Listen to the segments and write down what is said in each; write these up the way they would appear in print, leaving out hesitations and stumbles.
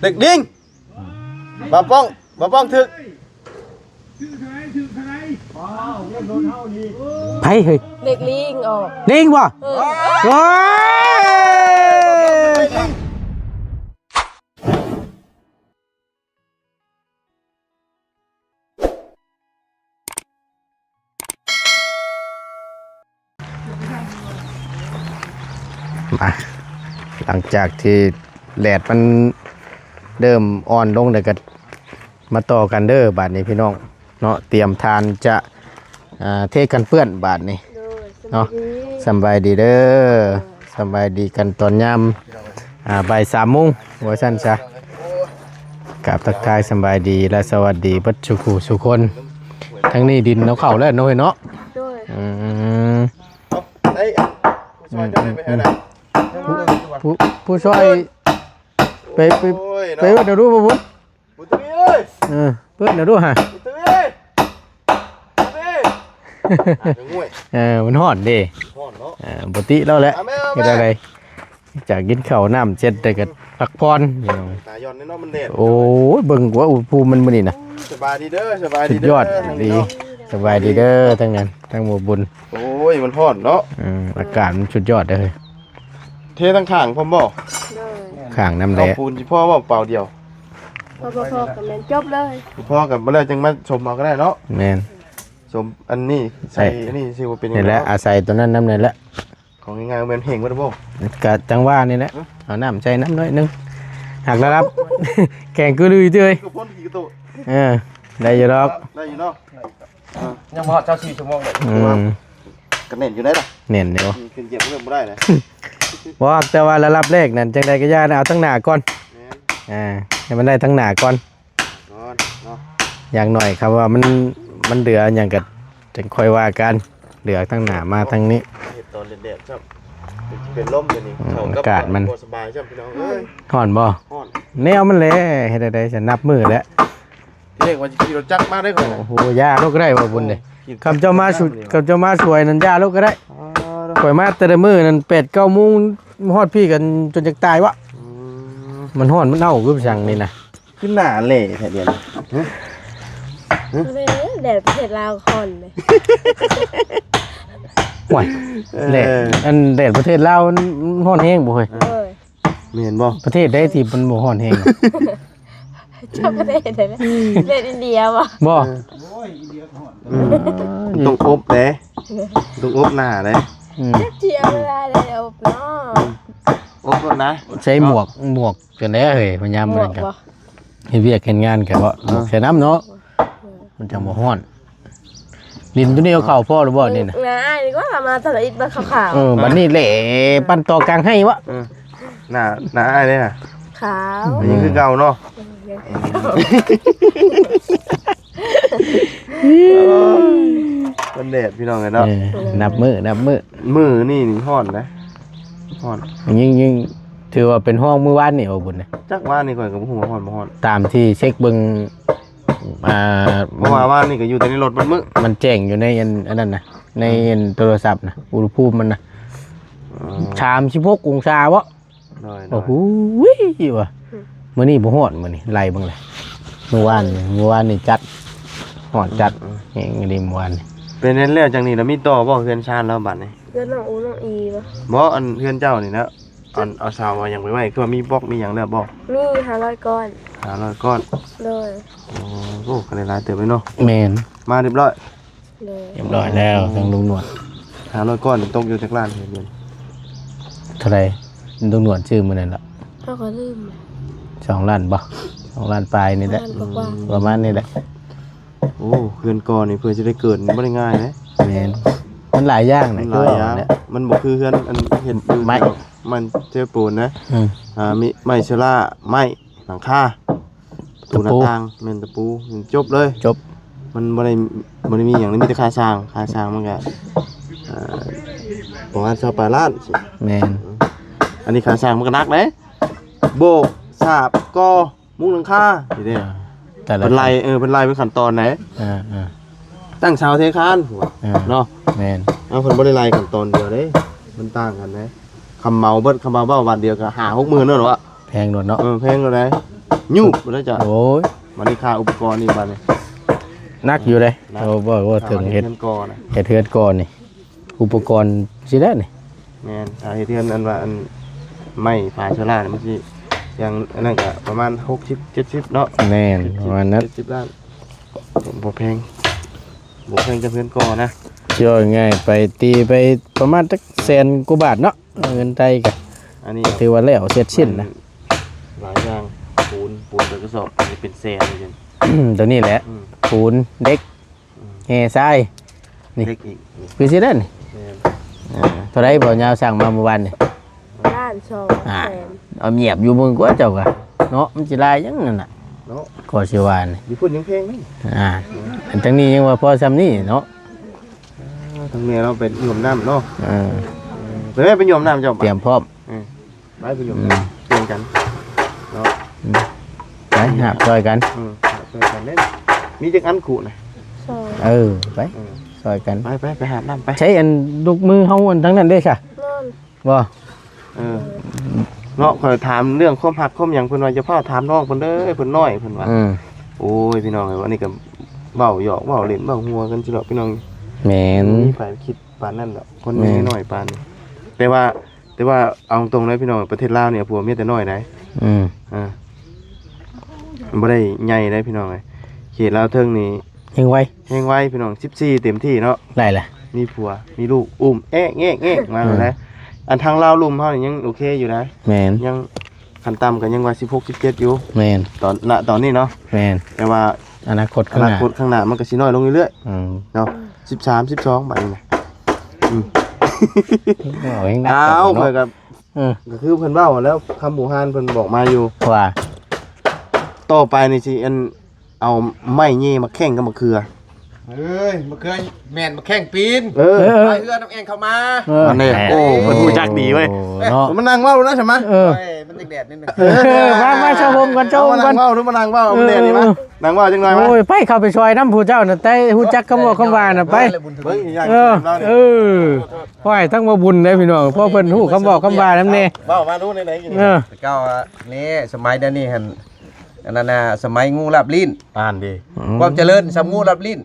เด็กดิ้งบ่ป้องถึกไผเฮ้ย เด็กลิงออก ลิงบ่โอ้ยมาหลังจากที่แดดมันเริ่มอ่อนลงเดี๋ยวก็มาต่อกันเด้อบาดนี้พี่น้องเนาะเตรียมทานจะเทกันเปื้อนบาดนี้เนาะสบายดีเด้อสบายดีกันตอนยามบ่าย3 โมงว่าซั่นซะกับทักทายสบายดีและสวัสดีบัดทุกคนทั้งนี้ดินเนาะเข้าแล้วเนาะเนาะผู้ช่วยไปเดี๋ยวดูบุญเปิดเดี๋ยวดูฮะมันห่อนดิปกติแล้วแหละเฮ็ดอะไรจากกินข้าวน้ำเจ็ดแต่ก็พักผ่อนโอ้ยเบิ่งว่าอุณหภูมิมันมื้อนี้นะสบายดีเด้อสบายดีสุดยอดดีสบายดีเด้อทั้งนั้นทั้งหมู่บุญโอ้ยมันห่อนเนาะอากาศมันสุดยอดเลยเททั้งข้างพร้อมบ่ข้างน้ำแดงปูนสิพ่อบ่เปล่าเดียวพอกับแม่นจบเลยพ่อกับบ่แล้วจังมาชมเอาก็ได้เนาะแม่นชมอันนี้ใส่อันนี้สิว่าเป็นยังไงนี่แหละอาศัยตัวนั้นน้ำนี่แหละของง่ายๆเหมือนเพลงบ่ได้บ่ก็จังว่านี่แหละเอาน้ำใส่น้ำน้อยนึงหักแล้วครับแข่งคือลุยเต้ยได้อยู่ดอกได้อยู่เนาะยังบ่เจ้า4 ชั่วโมงเลยก็เน้นอยู่ได้ล่ะเน้นอยู่ขึ้นเหยียบเริ่มบ่ได้นะบ่แต่ว่าระดับแรกนั่นจังได๋ก็ย่าเอาทั้งหน้าก่อนให้มันได้ทั้งหน้าก่อนเนาะอย่างหน่อยครับว่ามันเหลืออย่างก็จังค่อยว่ากันเหลือทั้งหน้ามาทั้งนี้ตอนแดดๆครับเป็นลมอยู่นี่เข้ากับอากาศมันสบายใช่พี่น้องเอ้ยฮ้อนบ่ฮ้อนแนวมันแหละเฮ็ดได้จะนับมือแล้วเรียกว่าขี่รถจักรมาได้ก่อนโอ้โหย่าลูกก็ได้บ่บุญเด้คำเจ้ามาสวยนั่นย่าลูกก็ได้ข่อยมาแต่ละมื้อนั่น8 9 โมงฮอดพี่กันจนจะตายวะมันฮ้อนมันเน่าคือสั่งนี่นะขึ้นหน้าเละแท้เดียวแดดประเทศลาวคอนเลยห่วยแดดอันแดดประเทศลาวมันฮ้อนแฮงบ่เฮ้ยไม่เห็นบ่ประเทศใดที่มันบ่ฮ้อนแฮงชอบประเทศไหนนะประเทศอินเดียบ่บ่ต้องอบเด้ต้องอบหน้าเด้เจียวเวลาเลยอบเนาะอบก่อนนะใช้หมวกกันแล้วเฮ้ยพยายามมันกันเฮ็ดเวียกเฮ็ดงานกันบ่ใส่น้ำเนาะมันจะบ่ฮ้อนดินตัวนี้เอาเข้าพ่อหรือบ่นี่น่ะนี่ก็มาตลาดอิฐบ้านขาวบัดนี้แหละปั้นต่อกลางให้วะหน้าอ้ายเด้น่ะขาวนี่คือเก่าเนาะมันแดดพี่น้องกันเนาะนับมือนี่ฮ้อนนะฮ้อนยิ่งถือว่าเป็นห้องมื้อวานนี่บ่บุญนะจักว่านี่ก่อนก็บ่ฮู้ว่าฮ้อนบ่ฮ้อนตามที่เช็คเบิ่งเมื่อวานนี่ก็อยู่แต่ในรถมันแจ้งอยู่ในอันนั้นน่ะในโทรศัพท์น่ะอุณหภูมิมันน่ะ36 องศาวะโอ้โหว่ะมื้อนี้บ่ฮ้อนมื้อนี้ไล่เบิ่งเลยเมื่อวานนี่จัดฮ้อนจัดแฮงดีเมื่อวานเป็นนั้นแล้วจังนี้แล้วมีต่อบ่เฮือนชานแล้วบัดนี้เฮือนน้องอูน้องอีบ่บ่อันเฮือนเจ้านี่นะเอาสาวมาหยังไปไว้คือว่ามีบล็อกมีหยังแล้วบ่มี500 ก้อน500 ก้อนเลยโอ้ก็ได้หลายเติบเลยเนาะแม่นมาเรียบร้อยแล้วทางลุงหนวด500 ก้อนตกอยู่จักล้านเดือนเท่าไหร่ลุงหนวดชื่อมื้อนั้นล่ะเฮาก็ลืม2 ล้านบ่2 ล้านปลายนี่แหละประมาณนี้แหละโอ้เฮือนก่อนนี่เพื่อจะได้เกิดบ่ได้ง่ายนะแม่นมันหลายอย่างนะหลายอย่างมันบ่คือเฮือนอันเห็นไม้มันเจอปูนนะมีไม้เชล่าไม้หลังคาปูนหน้าต่างแม่นตะปูจบเลยมันบ่ได้มีหยังมีแต่ค่าสร้างมันก็ประมาณ28 ล้านแม่นอันนี้ค่าสร้างมันก็หนักเด้โบกสาบกอมุงหลังคานี่เด้เป็นไล่เป็นขั้นตอนไหนตั้งเสาเทคานเนาะแม่นเอาเพิ่นบ่ได้ไล่ขั้นตอนเดียวเด้มันต่างกันเด้คำเมาเบ้าวันเดียวก็5-6 หมื่นเนาะหรอวะแพงโดดเนาะแพงโดดได้ ยุบแล้วจ้ะ โอ้ย มันนี่ค่าอุปกรณ์นี่บัดนี้ นักอยู่เลยโอ้บ่ว่าถึงเฮ็ด เงินก่อนนะ เฮ็ดเฮือนก่อนนี่อุปกรณ์สิได้นี่ แม่นถ้าเฮ็ดเทือนอันว่าอันไม่ฝาชะลาเนี่ยมันสิอย่างอันนั้นก็ประมาณ60 70เนาะ แม่นประมาณนั้น 70ล้านบ่แพงจะเพื่อนก่อนนะ ย่อยง่ายไปตีไปประมาณสักแสนกว่าบาทเนาะเงินไทยก็ อันนี้ ถือว่าแล้วเสร็จสิ้นนะ หลายอย่างปูนเป็นกระสอบอันนี้เป็นแสนเลยจ้ะ ตัวนี้แหละ อืม ปูนเด็กแห่ทราย นี่ เล็กอีกนี่ คือสิได้นี่ แม่น เท่าไรบ่ยาวสั่งมาเมื่อวานนี่ ล้านสองแสน เอาเงียบอยู่มึงกว่าเจ้าก็เนาะมันสิลายยังนั่นน่ะ เนาะ ก็สิว่านี่ อยู่พุ่นยังเพลงนี่ อันทั้งนี้ยังว่าพอซ้ำนี่เนาะ ทั้งเมียเราเป็นหย่อมน้ำเนาะ เออ เป็นแม่เป็นหย่อมน้ำเจ้า เตรียมพร้อม ไปเป็นหย่อมน้ำเปลี่ยนกันเนาะ ไปหาช่วยกัน เปลี่ยนกันเล่นมีจักอันขู่นะ สอง เออไปช่วยกัน ไปหาน้ำไป ใช้อันลูกมือเฮาอันทั้งนั้นเด้ค่ะ นอน บ่ เนาะคอยถามเรื่องความหักความหยังเพิ่นว่าจะพ่อถามน้องเพิ่นเด้อเพิ่นน้อยเพิ่นว่า โอ้ยพี่น้องเอ้ยวันนี้ก็เว้าหยอกเว้าเล่นเว้าหัวกันสิดอกพี่น้อง แม่น มีไผคิดปานนั้นดอกคนน้อยๆปานนี้แต่ว่าเอาตรงเลยพี่น้องประเทศลาวเนี่ยผัวเมียแต่น้อยได้ มันบ่ได้ใหญ่ได้พี่น้องเอ้ยเขตลาวเทิงนี่ ยังไว แฮงไว้พี่น้อง14เต็มที่เนาะ ได้ล่ะ มีผัวมีลูกอุ้มแอ๊ะแงะมาแล้วนะอันทางลาวลุ่มเฮานี่ยังโอเคอยู่นะ แม่น ยังขั้นต่ำก็ยังว่า16 17อยู่ แม่น ตอนนี้เนาะ แม่น แต่ว่า อนาคต อ ข้างห นา น้า คตข้างหน้ามันก็สิน้อยลงเรื่อย อืม ๆเนาะ13 12บัดนี้นะ เอาเองนะ อ้าวเพิ่น เนาะ ก็คือเพิ่นเว้าแล้วคำหมู่ฮานเพิ่นบอกมาอยู่ ว่า ต่อไปนี่สิอันเอาไม้เงี้มาแข่งกับมะเขือ เอ้ยมาเคยแม่นมาแข่งปีน เออ ไปเอื้อน้ำเองเข้ามา อันนี้โอ้เพิ่นรู้จักดีเว้ย เนาะ มันนั่งเว้าแล้วใช่ไหม เออ เอ้ยมันแดดๆนิดนึง มาชมผมกันชม มา กั นั่ น งเว้าดูมานั่งเว้าเอาเด่นนี่มั้ยนั่งเว้าจังหน่อยมั้ย โอ้ยไปเข้าไปช่วยน้ำผู้เจ้าน่ะแต่ฮู้จักคำว่าคำว่าน่ะไป เบิ่งใหญ่ เออ เออพ่อยทั้งว่าบุญเด้พี่น้องพ่อเพิ่นฮู้คำบอกคำว่านํแน่ เว้ามาดูไหนๆกิน เออ เก้านี่สมัยเดี๋ยวนี้หันอันนั้นน่ะสมัยงูลับลิ้น อ่านดิ ความเจริญสำงูลับลิ้น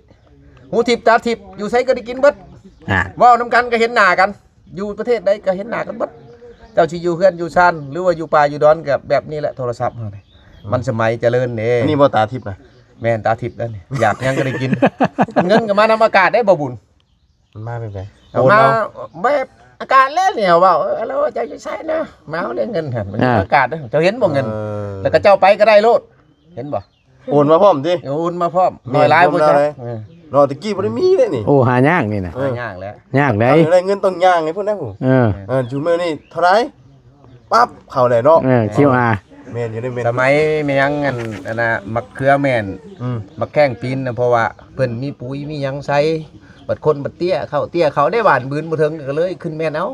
หูทิพย์ตาทิพย์อยู่ไสก็ได้กินเบิด อ่ะ เว้านํกันก็เห็นหน้ากัน อยู่ประเทศใดก็เห็นหน้ากันเบิดเจ้าสิอยู่เฮือนอยู่ซ่านหรือว่าอยู่ป่าอยู่ดอนก็แบบนี้แหละโทรศัพท์เฮานี่มันสมัยเจริญเด้ นี่บ่ตาทิพย์นะ แม่นตาทิพย์นั่นนี่อยากหยังก็ได้กิน เงินก็มานำอากาศได้บ่บุญ มันมาเป็นไง เอามาแบบอากาศแล้วเนี่ยว่าแล้วเจ้าจะใช้นะมาเอาได้เงินหั่นมันอยู่อากาศเด้อเจ้าเห็นบ่เงิน แล้วก็เจ้าไปก็ได้โลดเห็นบ่ โอนมาพร้อมดิ โอนมาพร้อมน้อยหลายบ่จัก รอตะกี้บ่ได้มีเลยนี่ โอ้หายากนี่น่ะ ยากแล้ว ยากได้ ได้เงินต้องย่างไงพุ่นนะผม เออ จูมื้อนี่เท่าไหร่ปั๊บเข้าได้เนาะ QR แม่นอยู่ได้แม่น สมัยแม่ยังอันน่ะมักเขือแม่นมักแข้งปีนนะเพราะว่าเพิ่นมีปุ๋ยมีหยังใส่บัดคนบัดเตี้ยเขาได้หวานบืนบ่ถึงก็เลยขึ้นแม่นเอา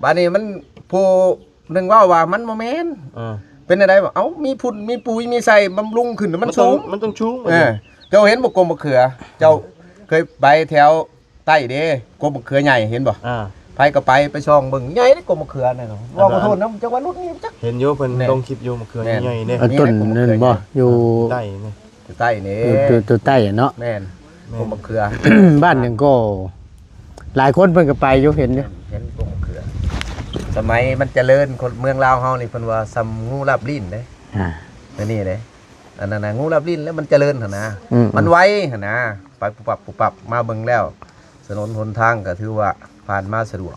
บัดนี้มันผู้นึงว่ามันบ่แม่นเป็นอะไรบ่เอ้ามีพุ่นมีปุ๋ยมีใส่บำรุงขึ้นมันสูง มันต้องชูง เจ้าเห็นบ่กรมมะเขือ เจ้าเคยไปแถวใต้เด้กรมมะเขือใหญ่เห็นบ่ไปก็ไปช่องเบิ่งใหญ่เด้กรมมะเขือนั่นเนาะว่าขอโทษนะจังหวัดรุ่นนี้จัก เห็นอยู่เพิ่นลงคลิปอยู่มะเขือใหญ่ๆเนี่ย ต้นนั่นบ่อยู่ ได้นี่ ใต้นี่ ตัวใต้เนาะ แม่นกรมมะเขือ บ้านหนึงก็หลายคนเพิ่นก็ไปอยู่เห็นอยู่ เห็นกรมมะเขือ สมัยมันเจริญคนเมืองลาวเฮานี่เพิ่นว่าซำงูลับลิ้นเด้ อันนี้เด้อันนั้นน่ะงูลับลิ้นแล้วมันเจริญหั่นนะมันไวหั่นนะไปปุบปับมาเบิ่งแล้วถนนหนทางก็ถือว่าผ่านมาสะดวก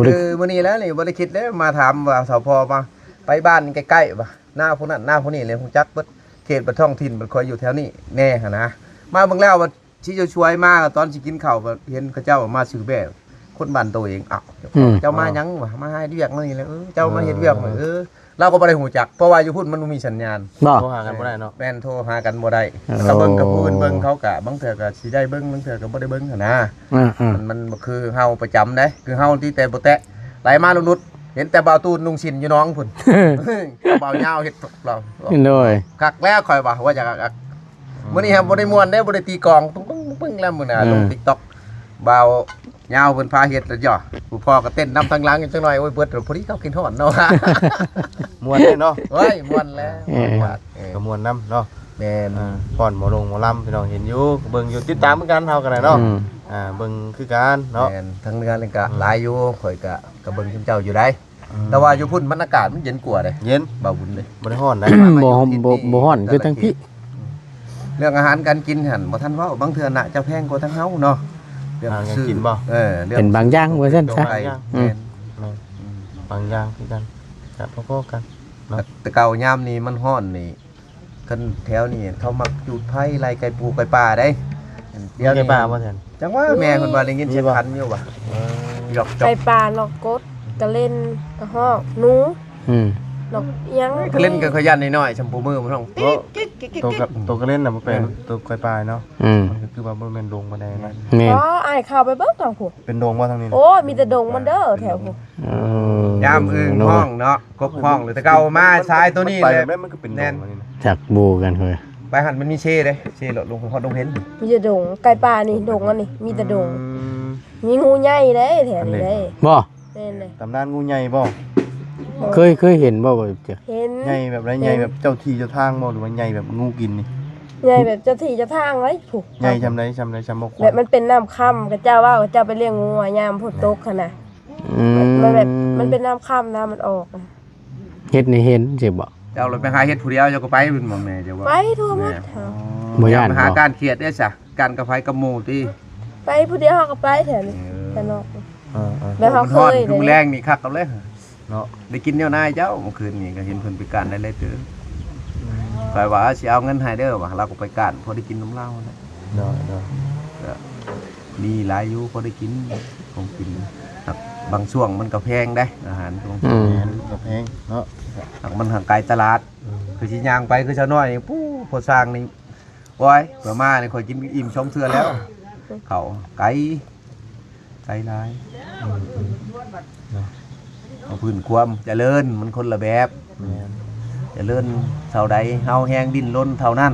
คือมื้อนี้แล้วนี่บ่ได้คิดเด้มาถามว่าสพมาไปบ้านใกล้ๆบ่หน้าพวกนั้นหน้าพวกนี้เลยฮู้จักเบิดเขตบ่ท้องถิ่นบ่ค่อยอยู่แถวนี้แน่หั่นนะมาเบิ่งแล้วว่าสิจะช่วยมาตอนสิกินข้าวก็เห็นเขาเจ้ามาซื้อแบบคนบ้านตัวเองอ้าวเจ้ามาหยังวะมาให้เวียกนี่แหละเจ้ามาเฮ็ดเวียกเราก็บ่ได้ฮู้จักเพราะว่าอยู่พุ่นมันบ่มีสัญญาณ บ่ โทรหากันบ่ได้เนาะ แม่นโทรหากันบ่ได้ถ้าเบิ่งกับผู้อื่นเบิ่งเขาก็บางเทื่อก็สิได้เบิ่งบางเทื่อก็บ่ได้เบิ่งหั่นนะ มันบ่คือเฮาประจำเด้คือเฮาที่แต่บ่แตะไหลมาลุนุดเห็นแต่บ่าวตูนนุ่งสินอยู่น้องพุ่น บ่าวยาวเฮ็ดตกเรา โดย คักแล้วข่อยว่าจะคักมื้อนี้ครับบ่ได้ม่วนเด้บ่ได้ตีกลองปึ้งๆๆแล้วมื้อน่ะลง TikTok บ่าว ยาวเพิ่นพาเฮ็ดแล้วจ่อผู้พ่อก็เต้นนำทางหลังจังหน่อยโอ้ยเบิดพอดีเขากินฮอดเนาะ ม่วนเด้เนาะ เฮ้ยม่วนแล้ว ก็ม่วนนํเนาะ แม่น ก่อนหมอลงหมอลำพี่น้องเห็นอยู่เบิ่งอยู่ติดตามเหมือนกันเฮากันได้เนาะเบิ่งคือกันเนาะ แม่นทั้งเนื้อเลยก็หลายอยู่ข่อยก็เบิ่งซุมเจ้าอยู่ได้แต่ว่าอยู่พุ่นมันอากาศมันเย็นกว่าเด้ เย็น บ่บุญเลย บ่ได้ฮ้อนได้ บ่ฮ้อนคือทั้งพี่ เรื่องอาหารการกินหั่นบ่ทันเว้าบางเทื่อน่ะจะแพงกว่าทั้งเฮาเนาะเรื่องซื้อเรื่อง เป็นบางอย่างว่าซั่นซะ แม่น บางอย่างคือกันครับพอๆกัน แต่เก่ายามนี้มันฮ้อนนี่คันแถวนี้เขามักจุดไผไล่ไก่ปูไก่ป่าได้เดี๋ยว ไก่ นี้ ป่าบ่แทน จังว่าแม่เพิ่นว่าได้ยินเสียงคันอยู่ว่ะหยอกจอก ไก่ปลาหลอกกดกระเล่นกระหอกหนู อืม หลอกยัง ก็เล่นกันขยันน้อยๆชมพูมือมันต้องติ๊กกิ๊กกิ๊กกิ๊ก ตัวก็เล่นน่ะบ่เป็นตัวไก่ป่าเนาะ อืม มันก็คือว่าบ่แม่นดงบ่ได้นะ แม่น อ๋ออ้ายเข้าไปเบิ่งทางผู้ เป็นดงบ่ทางนี้ โอ้ยมีแต่ดงมันเด้อแถวผู้ ยามอึ่งห้องเนาะกบห้องหรือแต่เก่ามาชายตัวนี้ ไป เลย แม่มันก็เป็นดงอันนี้นะ จักบูกันเฮ้ย ไปหันมันมีเช่เลยเช่หลดลงพอดงเห็น มีแต่ดงไก่ปลานี่ดงอันนี้มีแต่ดงมีงูใหญ่เด้แถวนี้เด้ บ่ แม่นเลย ตำนานงูใหญ่บ่ เคยเห็นบ่เจ้า เห็น ใหญ่แบบไรใหญ่แบบเจ้าที่เจ้าทางบ่หรือว่าใหญ่แบบงูกินนี่ ใหญ่แบบเจ้าที่เจ้าทางไว้ผู้ ใหญ่จำได้จำบ่ แบบมันเป็นน้ำค่ำกับเจ้าว่ากับเจ้าไปเลี้ยงงูอะยามฝนตกขนาด อืม มันแบบมันเป็นน้ำค่ำน้ำมันออกอะ เฮ็ดนี่เห็นสิบ่ เจ้าเราไปหาเฮ็ดผู้เดียวเจ้าก็ไปเป็นบ่แม่เจ้าว่า ไปทั่วหมด บ่ย่าน หา บ่ การเครียดได้ซะการกระไฟกระหมู่ติ ไปผู้เดียวเขาก็ไปแถวนี้แถวนอก ๆ แบบเขาเคย ดูแรงนี่คักกับเลย เนาะ ได้กินแนวนายเจ้าเมื่อคืนนี่ก็เห็นเพิ่นไปการได้เลยเด้อคอยว่าสิเอาเงินให้เด้อว่าเราก็ไปการพอได้กินน้ำเหล้านะ เนาะ มีหลายอยู่พอได้กินของกินครับบางช่วงมันก็แพงได้อาหารของ อืม แม่นกับแพงเนาะ มันห่างไกลตลาดคือสิย่างไปคือชาวน้อยนี่ปู้พอสร้างนี่โอ้ยเผื่อมานี่ข่อยกินอิ่มชมเทื่อแล้ว เขาไกลหลายเอาพื้นความเจริญมันคนละแบบ แม่น เจริญเท่าใดเฮาแฮงดิ้นรนเท่านั้น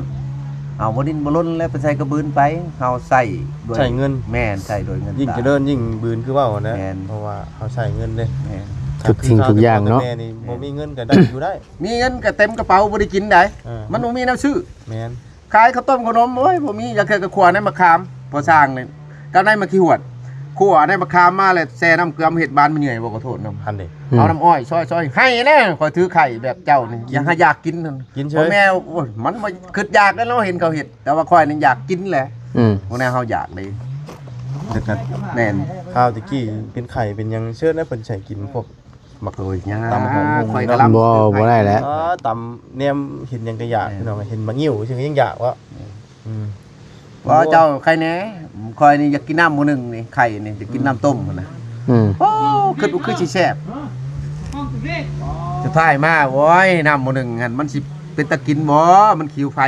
เอาบ่ดิ้นบ่รนแล้วไปใส่กระบืนไปเฮาใส่ด้วย ใช้เงิน แม่นใส่โดยเงิน ยิ่ง ตา เจริญยิ่งบืนคือเว้านะ แม่น เพราะว่าเขาใช้เงินเด้ แม่น ทุกสิ่งทุกอย่างเนาะ แม่นี่บ่มีเงินก็ได้อยู่ได้ มีเงินก็เต็มกระเป๋าบ่ได้กินได้ มันบ่มีน้ำซื้อ แม่น ขายข้าวต้มขนมโอ้ยบ่มีอยากเคยกระขวานในมะขามพอสร้างนี่ก็ได้มาขี้หวดขัวในมะขามมาแล้วแซ่น้ำเกลือมเฮ็ดบานมันเหนื่อยบ่ขอโทษนำ พันเด้ เอาน้ำอ้อยซอยๆให้แน่ขอยถือไข่แบบเจ้านี่อยากกินนั่น กินเฉ พ่อย แม่โอ้ยมันบ่คิดอยากแล้วเราเห็นเขาเฮ็ดแต่ว่าข่อยนี่อยากกินแหละ อืม พวกนั้นเฮาอยากเลย แต่ก็ แม่น ข้าวตะกี้เป็นไข่เป็นหยังเชิญนะเพิ่นใช้กินพวกหมัก โอ้ยยา ตำหอม ข่อยกำลัง บ่ได้แล้ว ตำเนี่ยเห็นหยังก็อยากพี่น้องเห็นบะงิ้วซึ่งยังอยากวะอืม ว่าเจ้าไข่แหน่ข่อยนี่อยากกินน้ำหมูหนึงนี่ไข่นี่จะกินน้ำต้มพุ่นน่ะ อืม โอ้คือสิแซ่บจะท้ายมาโว้ยน้ำหมูหนึงหั่นมันสิเป็นตะกินบ่มันคิวไฟ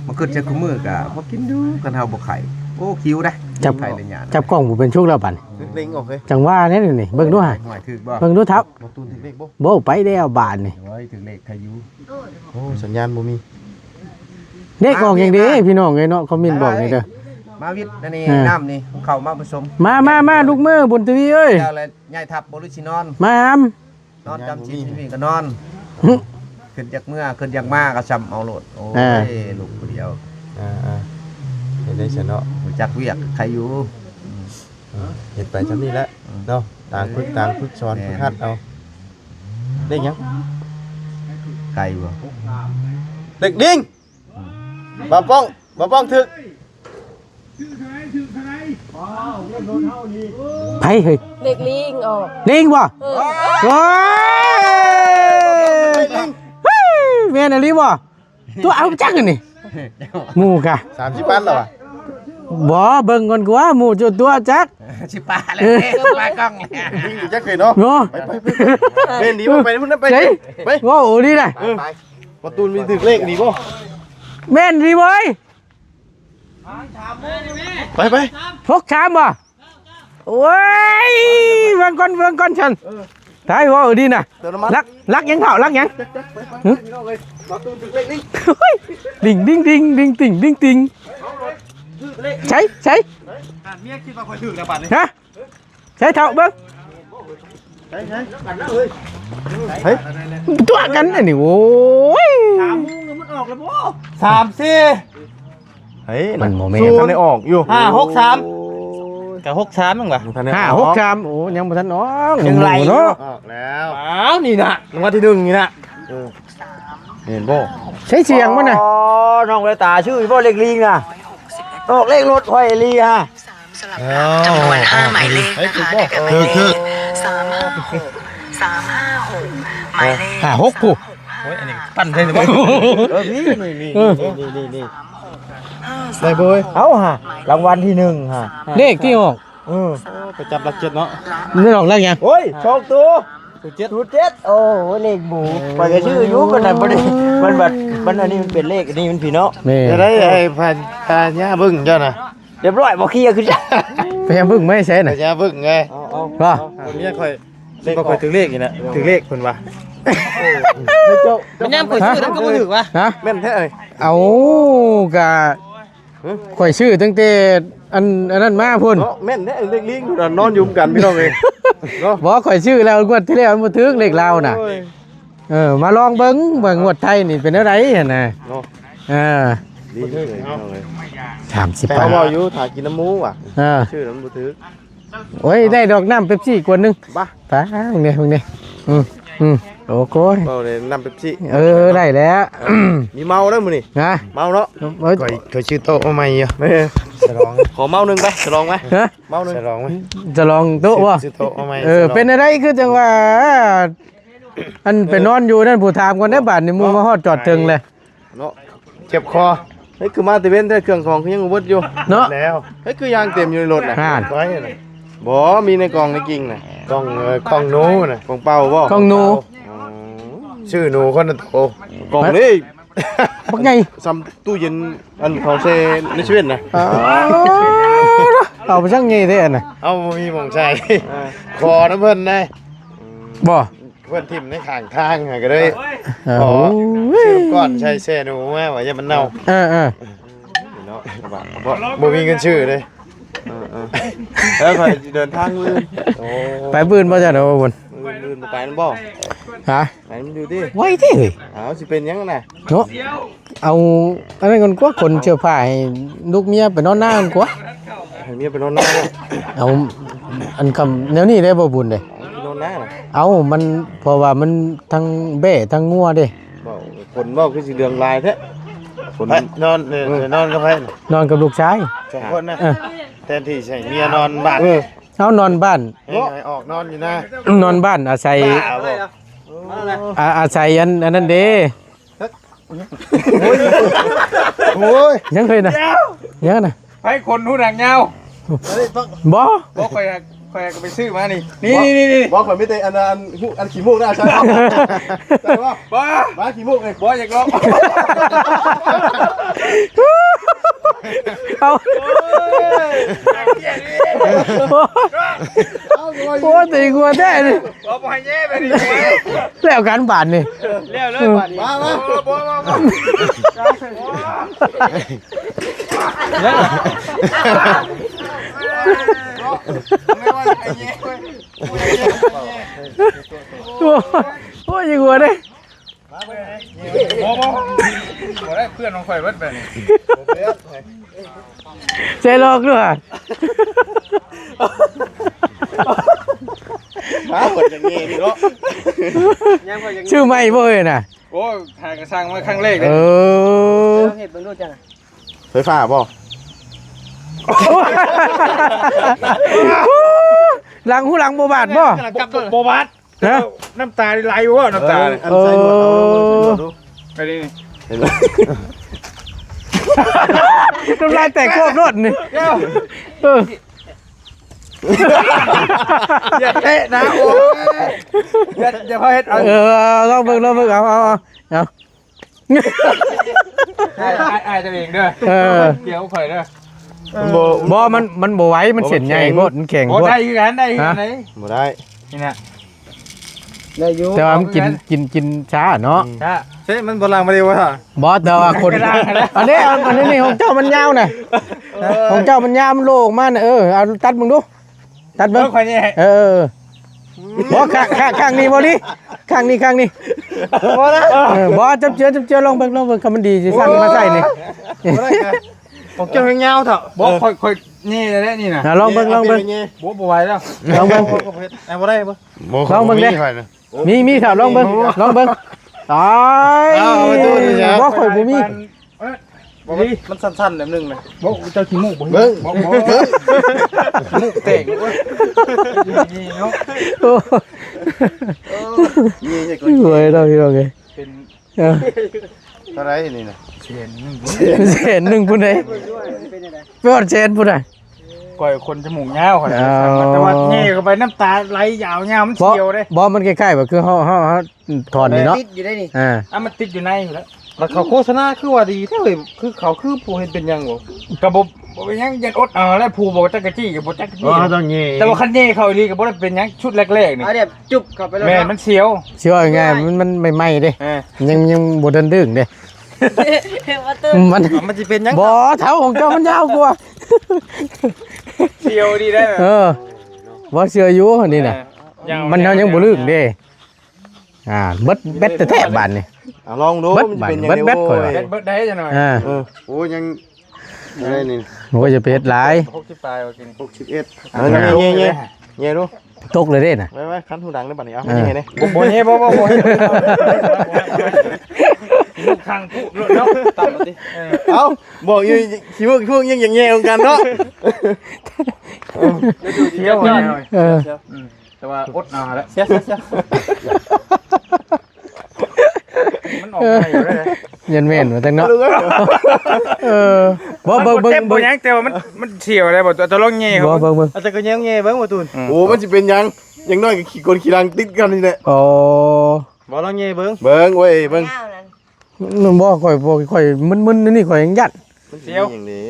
มันเกิดจากคุมื้อกะพอกินดูกันเฮาบ่ไข่โอ้คิวได้ จับ ไข่เลยหยา จับกล้องบ่เป็นชุกแล้วบัดนี้ เล็งออกเลย จังว่าแน่นี่เบิ่งดูหา หน่อยถึกบ่ เบิ่งดูทับ บ่ตูนถึงเลขบ่ บ่ไปแล้วบาดนี่ โอ้ยถึงเลขขยุ โอ้สัญญาณบ่มี เด็กออกอย่างเดีพี่น้องเอ้ยเนาะคอมเมนต์บอกนี่เด้อ มาวิทย์อันนี้ อ่า น้ำนี่เข้ามาผสม มาลูกมือบุญทวีเอ้ย เจ้าเลยยายทับบริสินอน มาหาม นอนจำชิ้นนี่ก็นอน หึ ขึ้นจากเมื่อขึ้นจากมาก็จำเอาโลดโอ้ อ่า ยลูกผู้เดียว เห็นได้ฉันเนาะ รู้จักเวียกใครอยู่ เห็นไปชั้นนี้แล้วเนาะต่างฝึกสอนฝึกหัดเอาเลขหยัง ไก่บ่ เลขดิ้งบ่ป้องถึก ไผเฮ้ย เด็กลิงออก ลิงบ่ เออ โอ้ยแม่นอะลิบ่ตัวเอาจักอันนี่หมู่กะ 30 ปันแล้วอ่ะ บ่เบิ่งก่อนกว่าหมู่จุดตัวจัก ชิปลาเลยปลากล้องเลย ดิ้งอยู่จักเคยเนาะ โอ้ ไปเป็นดีบ่ไปพุ่นนั้นไป เฮ้ย ไป โอ้โหนี่น่ะ ประตูมีถึกเลขดีบ่ แม่นดีเว้ย ไป พกชามบ่โอ้ยเบิ่งก่อนฉันถ่ายว่าดีน่ะ เติมน้ำมัน ลักยังเผาลักยัง ประตูถึกเลขนี่ ดิ่งติ่งใช่ เมียคิดว่าค่อยถึกแล้วบัดนี้ ฮะ ใช้เท่าเบิ่งเฮ้ยตัวกันอันนี้โอ้ย 3 4เฮ้ย มันโมเมน สู้ ต์ ทันได้ออกอยู่ 5 6 3กับ6 3มั้งวะ ทันได้ ห้า อ ห อก ชามโอ้ยังบ่ทันน้อง ยังไร เนาะ ออกแล้ว อ้าวนี่น่ะ รางวัลที่1นี่น่ะเห็นบ่ ใช้เสียงมันน่ะ อ๋อน้องเลยตาชื่อบ่เลขลิงน่ะออกเลขรถไว้ลีฮะ สลับจำนวน5หมายเลขนะคะได้แก่หมายเลข356 356หมายเลข ห้าหกผู้ โอ้ยอันนี้ปั่นใช่หรือเปล่าพี่นี่ ได้บ่เอ้ย เอาฮะรางวัลที่1ฮะ เลขที่ออก ไปจับหลัก7เนาะ นี่ออกแล้วยัง โอ้ยโชคตัวสูตรเจ็ดโอ้เลขหมูไปก็ชื่ออยู่กันน่ะบ่ได้มันบัดมันอันนี้มันเป็นเลขอันนี้มันพี่เนาะ นี่ จะได้ไอ้พันตาย่าบึ้งเจ้าน่ะ เรียบร้อยบ่เคลียร์คือจ้ะ พยายามบึ้งไม่ใช่ ตา น่ะ ย่าบึ้งไง ว่า คนนี้ค่อยบ่ค่อยถึงเลขนี่นะถึงเลขเพิ่นว่า มันย่ำข่อยชื่อแล้วก็บ่ถูกวะ ฮะ แม่นแท้เอ้ย เอากะข่อยชื่อตั้งแต่อันนั้นมาพุ่น เนาะแม่นแท้เลขลิงนอนอยู่กันพี่น้องเองเนาะ บอกข่อยชื่อแล้วงวดที่แล้วมันบ่ถึกเลขลาวน่ะ โอ้ย มาลองเบิ่งว่างวดไทยนี่เป็นอะไรหั่นน่ะ เนาะ ดีเลยเอาเลย 30 แต่ บา เขา ท บอกอยู่ถ่ายกินน้ำหมูว่ะ อ่า ชื่อน้ำบุทึก โอ้ยได้ดอกน้ำเป๊ปซี่ขวดหนึง บ้า ตาพวกนี้โอ้โห เมาเลยน้ำเป๊ปซี่ ได้แล้ว มีเมาแล้วมื้อนี่ นะ เมาเนาะ เอ้ย เคยชื่อโต๊ะมาใหม่อ่ะไม่ฉลองขอเมาหนึงไปฉลองไหม ฮะ เมาหนึงฉลองไหม จะลองโต๊ะบ่ ชื่อโต๊ะมาใหม่ เป็นอะไรคือจังว่าอันไปนอนอยู่นั่นผู้ถามก่อนได้บาดนี่มูมาฮอดจอดถึงเลย เนาะเจ็บคอเฮ้ยคือมาแต่เว้นแต่เครื่องของคือยังบ่เบิดอยู่ เนาะ แล้วเฮ้ยคือยางเต็มอยู่ในรถน่ะ ห่าน ไว้น่ะบ่มีในกล่องในกิ่งน่ะกล่องกล่องหนูน่ะกล่องเป่าบ่ กล้องหนู ชื่อหนูคนนั้นโตกล่องนี้ บักไง ซ้ำตู้เย็นอันเขาเซในชีวิตน่ะ เอาไปช่างไงเด้อันน่ะ เอาบ่มีหม่องใช้คอน้ำเพิ่นได้ บ่ เพิ่นทิ่มในข้างทางให้ก็เลย โอ้ ซื้อก้อนใช้แช่หนูมาว่าอย่ามันเน่า เออ เนาะบ่มีเงินชื่อเลยแล้วค่อยเดินทางลื่นโอ้ ไปปืนบ่จ้ะเนาะบุญ ลื่นบ่ไปนั่นบ่ ฮะ ไปมันอยู่ดิ ไว้ที่เฮ้ย เอาสิเป็นหยังน่ะ เนาะเอาอันนั้นก่อนกว่าคนเชื่อผ้าให้ลูกเมียไปนอนหน้ากันกว่า ให้เมียไปนอนหน้าเลย เอาอันคำแนวนี้ได้บ่บุญเด้ ไปนอนหน้าน่ะ เอามันเพราะว่ามันทั้งแบ่ทั้งงัวเด้ บ่คนบ่คือสิเรืองลายแท้คนนอนนอนกับไผ นอนกับลูกชาย สองคนนะ เออ แทนที่ใช่เมียนอนบ้าน เอานอนบ้าน ให้ออกนอนอยู่นะ นอนบ้านอาศัย บ้าบ่ อาศัยอันนั้นเด้ โอ้ย ยังเคยนะยังนะ ให้คนหูหนังยาว บ่ บ่ค่อยก็ไปซื้อมานี่นี่ บอกข่อยไม่ได้อันขี้มูกนะใช่ป่ะใช่ป่ะ บ่ มาขี้มูกไง บ่อยากลอง เอาโอ้ตีกลัวแท้นี่ บ่ให้แย่ไปดิ แล้วกันบาทนี่ เร็วเลยบัดนี้ มา บ่ไม่ว่าไอ้แย่เว้ย โอ้ยกลัวเด้ บ่ได้เพื่อนของข่อยเบิดแบบนี้ ใจลอกด้วย มาหมดอย่างนี้นี่เนาะ ชื่อไม่บ่เอ้ยน่ะ โอ้ถ่ายกระสังมาครั้งแรกเล เอย อ เฮ็ดเบิ่งดูจัง ไฟฟ้าบ่ หลังหูหลังบ่บาดบ่ โบบาด นะ น้ำตาไหลวะน้ำตา อันใส่หนวดเอาดู ไปดิ เห็นไหม น้ำลายแตกโคตรรถนี่เออ อย่าเตะนะโอ้อย่าพอเฮ็ดเอา ลองเบิ่งเอา ไอ้ตัวเองเด้อเกี่ยวข่อยเด้อ บ่มันบ่ไหวมันเส้นใหญ่โคตรมันแข็ง โอ้ โคตร ได้คือกันได้คือกันไหน บ่ได้ นี่นะ แต่ว่ามันกินช้าเนาะ ถ้า เฮ้ยมันบ่ล้างมาดีวะ บอสแต่ว่าคนอันนี้ของเจ้ามันยาวน่ะของเจ้ามันยาวมันโลออกมาน่ะเอาตัดมึงดู ตัดเบิ่ง ค่อยนี่ให้ เออบ่ข้างนี้บ่นี่ข้างนี้บ่นะบ่จับเจือลองเบิ่งคำมันดีสิสั่งมาใส่นี่ ผมเจ้าเงาเถอะ บ่ค่อยนี่แหละนี่น่ะ ลองเบิ่ง บ่ไหวแล้ว ลองเบิ่ง เอาบ่ได้บ่ ลองเบิ่งเด้มีครับลองเบิ่งตาย เอาไปดูดิจ้ะ บ่ค่อยบ่มี มันสั้นๆแบบนึงนะ บ่เจ้าขี้มูกบ่ เบิ่ง บ่มูกเตกเว้ยนี่เนาะ โอ้ นี่จะ สวยดอกพี่น้องเอ้ย เป็น เท่าไรนี่นะ เศษหนึ่งพุ่นใดไปอดเศษพุ่นใด ก่อยคนจมูกยาวขนาดนั้นแต่ว่านี่เข้าไปน้ำตาไหลยาวยาวมันเฉียวเด้ บ่มันคล้ายๆแบบคือเฮาถอนนี่เนาะ ติดอยู่ได้นี่ อ่า มันติดอยู่ในอยู่แล้ว แล้วเขาโฆษณาคือว่าดีแท้เลยคือเขาคือผู้เห็นเป็นยังบ่ กระบบเป็นยังยันอดแล้วผู้บอกจักกะจี้กับบ่จักกะจี้ ต้องงี้ แต่ว่าคันนี้เขาอีหลีก็บ่ได้เป็นยังชุดแรกๆนี่ เดี๋ยวจุบเข้าไปแล้ว แม่มันเสียว สิว่าง่ายๆมันใหม่ๆเด้ เออ ยังบ่ทันดึงเด้มัน มันจะเป็นยัง บ่เท้าของเจ้ามันยาวกว่า เสียวดีได้ เออบ่เชื่ออยู่นี่น่ะมันยังบ่ลึกเด้เบิดแบตแท้ๆบาดนี่ ลองดู เบิด มันจะเป็นยัง เบิดข่อย เบิดได้จังหน่อย โอ้ยังอะไรนี่ โอ้ยจะไปเฮ็ดหลาย 60ปลายว่ากิน 61เอาเงี้ยดู ตกเลยเด้น่ะ ไว้คันหูดังได้บัดนี้เอาเงี้ยนี่ บ่เฮ้บ่ลูกข้างผู้เนาะตามมาติ เอาบอกอยู่คิวพวกยังอย่างเงี้ยเหมือนกันเนาะ เสียวหน่อย เออ แต่ว่าอดเอาแล้ว เสีย มันออกไปอยู่ได้เลย ยันแม่นว่าจังเนาะเออบ่เบิ่ง เจ็บบ่ยังแต่ว่ามันเฉียวได้บ่ตัวลองเงี้ย บ่เบิ่ง อาจจะก็ยังเงี้ยเบิ้งมาตูนโอ้มันจะเป็นยังน้อยกับขี่คนขี่รังติดกันนี่แหละ โอ้ บ่ลองเงี้ยเบิ้งเบิ้งเว้ยเบิ้ง มันบ่ค่อยมึนๆนี่ค่อยยังยัด เสียว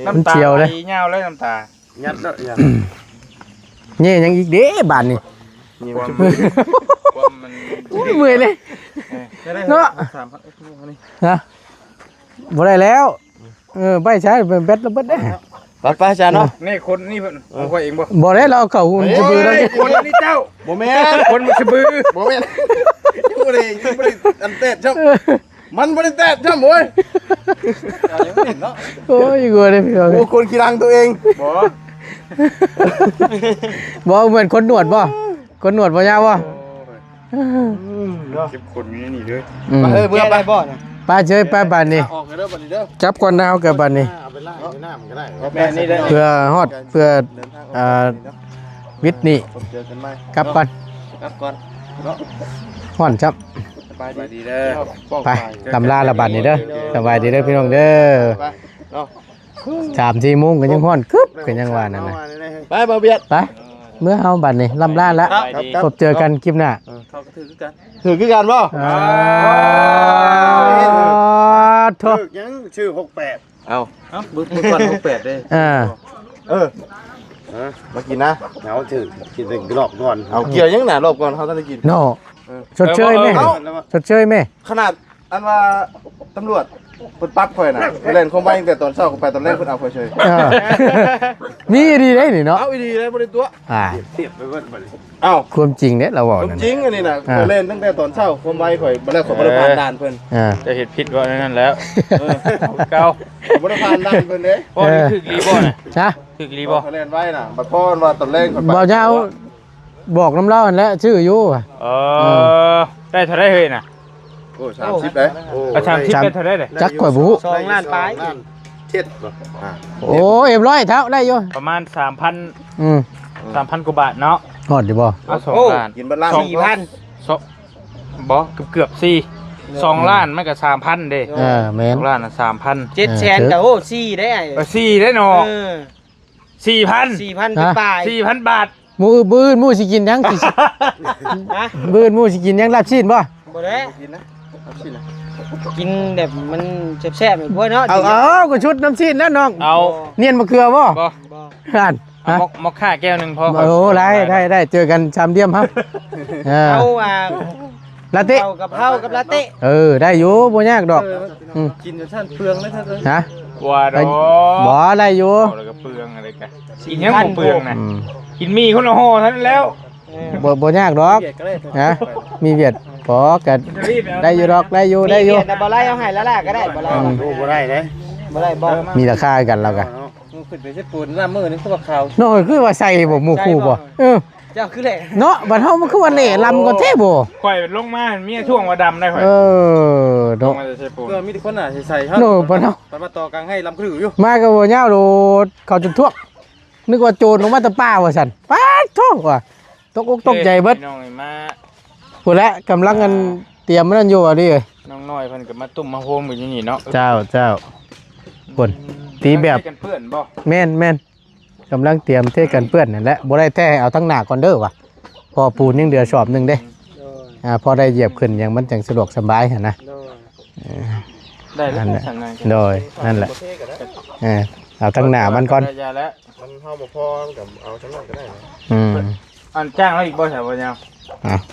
มันเฉียวเลย เงาเลยน้ำตา ยัดแล้วยัด นี่ยังอีกเด้บาดนี่ นี่ ความ มัน ความมัน โอ้ยเมื่อยเลยเนาะ 3,000 ฮะบ่ได้แล้วใบใช้แบตระเบิดเด้ ไปจ้าเนาะ นี่คนนี่เพิ่นเอาไว้เองบ่ บ่ได้เราเข้าหุ่นจะบือแล้ว คนนี่เจ้า บ่แม่น คนมันสะบือ บ่แม่นยังบ่ได้อันเต็ดครับมันบ่ได้เต็ดครับโว้ย โอ้ยกลัวเลยพี่น้อง โอ้คนขี่รังตัวเอง บ่ บ่เหมือนคนหนวดบ่คนหนวดบ่ยาวบ่ เก็บคนอยู่นี่เลย เบื่อไปบ่ ป้าเฉยป้าบานนี่ ออกเด้อบัดนี้เด้อ จับก่อนดาวกับบานนี่ เอาไปล่างในน้ำก็ได้ แม่นี่ได้ เพื่อฮอดเพื่อวิทย์นี่ เจอกันใหม่ กลับก่อน ครับก่อนเนาะ ฮ้อนจับ สบาย ไป ดี ดีเด้อ ไปลำลาละบาดนี่เด้อสบายดีเด้อพี่น้องเด้อ ไปเนาะ 3-4 โมงก็ยังฮ้อนคึบก็ยังว่านั่นน่ะ ไปบ่เบียด ไปเมื่อเฮาบัดนี่ลำลาละพบเจอกันคลิปหน้า เขาก็ถือกัน ถือคือกันบ่ โทษ ยังชื่อ68เอา เอ้าบึ้งก่อน68เด้ มากินนะเอาถือกินถึงรอบก่อนเอาเกี่ยวยังหนารอบก่อนเขาต้องได้กิน โน่ชดเชยไหมชดเชยไหม ขนาดอันว่าตำรวจเพิ่นปั๊บข่อยน่ะไปเล่นคอมไบตั้งแต่ตอนเช้าไปตอนแรกเพิ่นเอาข่อยเฉย นี่ดีได้นี่เนาะ เอาอีดีเลยบ่ได้ตัว เทียบไปเบิดบัดนี้เอ้า ความจริงเนี่ยเราบอก ผม นั่น จริงอันนี้น่ะข่อยเล่นตั้งแต่ตอนเช้าคอมไบข่อยบ่ได้ข่อยบ่ได้ผ่านด่านเพิ่น จะเห็ดผิดว่านั่นแล้วเก่า ข่อยบ่ได้ผ่านด่านเพิ่นเด้ พ่อนี่ถึกรีบ่น่ะ จ้ะ ถึกรีบ่ ข่อยเล่นไว้น่ะบัดพ่อว่าตอนแรกข่อยไป บอกเจ้าบอกน้ำเล่าอันแล้วชื่ออยู่อะ ได้เท่าไรเฮ้ยน่ะ โอ้30เด้โอ้ ประชามทิพย์ได้เท่าไรเด้ จักข่อยบุ 2ล้านปลายเจ็ดบ่ โอ้เอ็มร้อยเท่าได้อยู่ ประมาณ 3,000 3,000 กว่าบาทเนาะ ฮอดดิบ่ เอา2ล้าน กินบัดล่าง บ่เกือบ4 2ล้านมันก็ 3,000เด้ แม่น 2ล้านน่ะ 3,000 700,000 แต่โอ้ซี่ได้ไอ้ 4ได้เนาะ 4,000 4,000ไปปลาย 4,000 บาท มือบื้นมูสิกินยังสิบื้นมูสิกินยังลาบชีนบ่ บ่ได้ กินนะเอาสินะ กินแบบมันแซ่บๆแบบพวกเนาะ เอาก็ชุดน้ำชีนแล้วน้อง เอา เนียนมะเขือบ่ บ่ อ่าน เอามอกค่าแก้วหนึงพอ โอ้ได้เจอกันชามเดียมครับ เอาลาเต้ เอากับเฮากับลาเต้ ได้อยู่บ่ยากดอก กินจนท่านเปลืองเลยท่านเอ้ย ฮะ ว่าดอก บ่ได้อยู่ เอาแล้วก็เปลืองอะไรกันกินยังบ่เปลืองนะ กินมีคนละห่อเท่านั้นแล้ว บ่ยากดอกฮะมีเวียดพอกันได้อยู่ดอกได้อยู่ แต่บ่ไล่เอาให้แล้วล่ะก็ได้บ่ไล่ โอ้บ่ได้เด้ บ่ไล่บ่ มีราคากันแล้วกัน ขึ้นไปสิปูนน้ำมือนึงคือว่าขาว น้อยคือว่าใส่บ่หมู่คู่บ่เจ้าคือแหละ เนาะบัดเฮามันคือว่าเล่ลำก็แท้บ่ ข่อยลงมามีช่วงว่าดำได้ข่อยล เนาะ งมาจะใช้ปูน ก็มีแต่คนน่ะใส่ๆเฮา โน่บ่เนาะ มาต่อกลางให้ลำคืออยู่ มาก็บ่ยาวโดดเขาจนทั่วนึกว่าโจรลงมาแตะป่าว่าซั่นป๊าดโธ่ว่ะตกอกตกใจเบิด น้องนี่มา พูดแล้วกำลังกันเตรียมมันนั่นอยู่อ่ะดิเอ้ย น้องน้อยเพิ่นก็มาตุ่มมาโฮมอยู่นี่เนาะ เจ้าคนตีแบบ กันเพื่อนบ่ แม่นกำลังเตรียมเทกันเปื้อนนั่นแหละบ่ได้แท้เอาทั้งหน้าก่อนเด้อว่ะพอปูนยังเดือชอบหนึงเด้พอได้เหยียบขึ้นยังมันจังสะดวกสบายหั่นนะ ได้แล้ว นั่นแหละ สั่นนั่น โดยนั่นแหละเอาทั้งหน้ามันก่อน ยาแล้ว มันเฮาบ่พอกับเอาจังนั้นก็ได้นะ อันจ้างแล้วอีกบ่ใช่บ่ยาว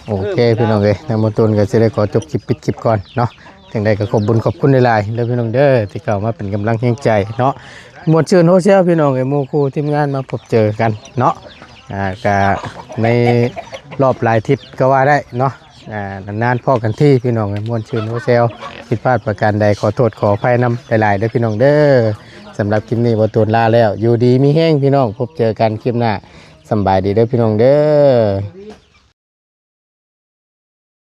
โอเคพี่น้องเอ้ยนำมาตูนก็สิได้ขอจบคลิปปิดคลิปก่อนเนาะจังใดก็ขอบคุญขอบคุณหลายๆเด้อพี่น้องเด้อที่เข้ามาเป็นกำลังแรงใจเนาะมวลชื่นโฮเซลพี่น้องเอ้ยหมู่คู่ทีมงานมาพบเจอกันเนาะก็ในรอบหลายทิศก็ว่าได้เนาะนานๆพอกันที่พี่น้องเอ้ยมวลชื่นโฮเซลผิดพลาดประการใดขอโทษขออภัยนำหลายๆเด้อพี่น้องเด้อสำหรับคลิปนี้บ่ตูนลาแล้วอยู่ดีมีแห้งพี่น้องพบเจอกันคลิปหน้าสำบายดีเด้อพี่น้องเด้อ